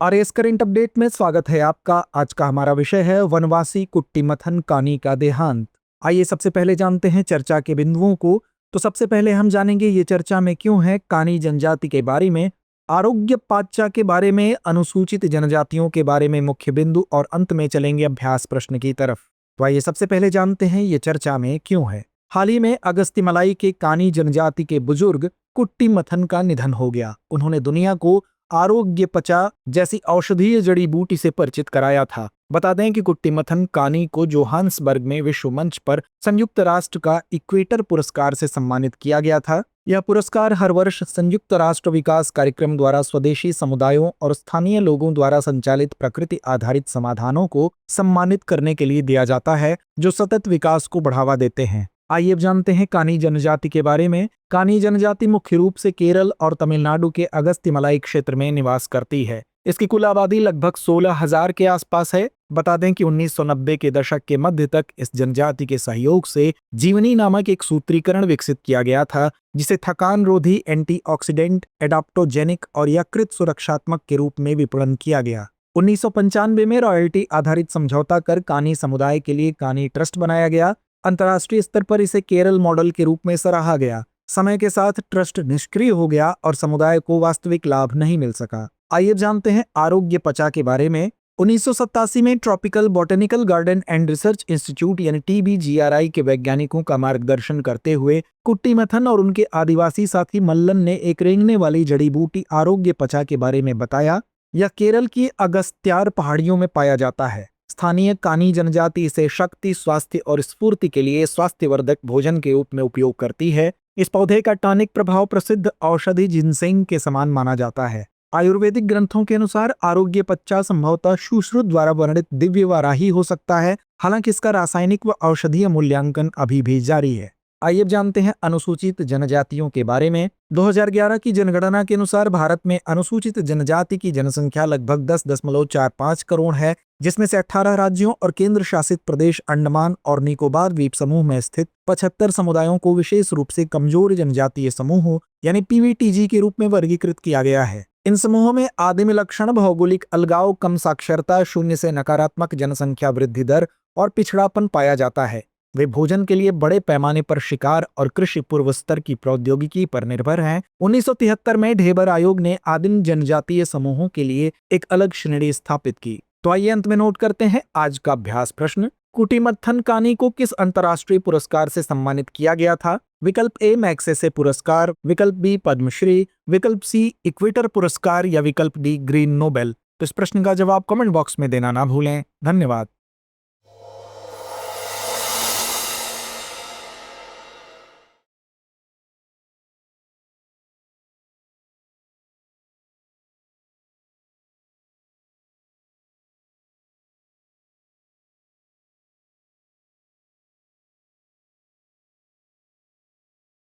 RS current update में स्वागत है आपका। आज का हमारा विषय है वनवासी कुट्टिमथन कानी का देहांत। आइए सबसे पहले जानते हैं चर्चा के बिंदुओं को। तो सबसे पहले हम जानेंगे ये चर्चा में क्यों है, कानी जनजाति के बारे में, आरोग्य पाच्चा के बारे में, अनुसूचित जनजातियों के बारे में मुख्य बिंदु, और अंत में चलेंगे अभ्यास प्रश्न की तरफ। तो आइए सबसे पहले जानते हैं ये चर्चा में क्यों है। हाल ही में अगस्त्यमलाई के कानी जनजाति के बुजुर्ग कुट्टिमथन का निधन हो गया। उन्होंने दुनिया को आरोग्य पचा जैसी औषधीय जड़ी बूटी से परिचित कराया था। बता दें कि कुट्टिमथन कानी को जोहान्सबर्ग में विश्व मंच पर संयुक्त राष्ट्र का इक्वेटर पुरस्कार से सम्मानित किया गया था। यह पुरस्कार हर वर्ष संयुक्त राष्ट्र विकास कार्यक्रम द्वारा स्वदेशी समुदायों और स्थानीय लोगों द्वारा संचालित प्रकृति आधारित समाधानों को सम्मानित करने के लिए दिया जाता है, जो सतत विकास को बढ़ावा देते हैं। आइए अब जानते हैं कानी जनजाति के बारे में। कानी जनजाति मुख्य रूप से केरल और तमिलनाडु के अगस्त्यमलाई क्षेत्र में निवास करती है। इसकी कुल आबादी लगभग 16,000 के आसपास है। बता दें कि 1990 के दशक के मध्य तक इस जनजाति के सहयोग से जीवनी नामक एक सूत्रीकरण विकसित किया गया था, जिसे थकान रोधी, एंटीऑक्सीडेंट, एडाप्टोजेनिक और यकृत सुरक्षात्मक के रूप में विपणन किया गया। 1995 में रॉयल्टी आधारित समझौता कर कानी समुदाय के लिए कानी ट्रस्ट बनाया गया। अंतर्राष्ट्रीय स्तर पर इसे केरल मॉडल के रूप में सराहा गया। समय के साथ ट्रस्ट निष्क्रिय हो गया और समुदाय को वास्तविक लाभ नहीं मिल सका। आइए जानते हैं आरोग्य पचा के बारे में। 1987 में tropical botanical garden and research institute यानी TBGRI के वैज्ञानिकों का मार्गदर्शन करते हुए कुट्टिमथन और उनके आदिवासी साथी मल्लन ने एक रेंगने वाली जड़ी बूटी आरोग्य पचा के बारे में बताया। यह केरल की अगस्त्यार पहाड़ियों में पाया जाता है। स्थानीय कानी जनजाति इसे शक्ति, स्वास्थ्य और स्फूर्ति के लिए स्वास्थ्यवर्धक भोजन के रूप में उपयोग करती है। इस पौधे का टॉनिक प्रभाव प्रसिद्ध औषधि जिनसेंग के समान माना जाता है। आयुर्वेदिक ग्रंथों के अनुसार आरोग्य पच्चा संभवतः सुश्रुत द्वारा वर्णित दिव्य वाराही हो सकता है। हालांकि इसका रासायनिक व औषधीय मूल्यांकन अभी भी जारी है। आइए अब जानते हैं अनुसूचित जनजातियों के बारे में। 2011 की जनगणना के अनुसार भारत में अनुसूचित जनजाति की जनसंख्या लगभग 10.45 करोड़ है, जिसमें से 18 राज्यों और केंद्र शासित प्रदेश अंडमान और निकोबार द्वीप समूह में स्थित 75 समुदायों को विशेष रूप से कमजोर जनजातीय समूहों यानी PVTG के रूप में वर्गीकृत किया गया है। इन समूहों में आदिम लक्षण भौगोलिक अलगाव, कम साक्षरता, शून्य से नकारात्मक जनसंख्या वृद्धि दर और पिछड़ापन पाया जाता है। वे भोजन के लिए बड़े पैमाने पर शिकार और कृषि पूर्व स्तर की प्रौद्योगिकी पर निर्भर हैं। 1973 में ढेबर आयोग ने आदिम जनजातीय समूहों के लिए एक अलग श्रेणी स्थापित की। तो आइए अंत में नोट करते हैं आज का अभ्यास प्रश्न। कुट्टिमथन कानी को किस अंतर्राष्ट्रीय पुरस्कार से सम्मानित किया गया था? विकल्प A मैग्सेसे पुरस्कार, विकल्प B पद्मश्री, विकल्प C इक्वेटर पुरस्कार या विकल्प D ग्रीन नोबेल। तो इस प्रश्न का जवाब कमेंट बॉक्स में देना ना भूलें। धन्यवाद।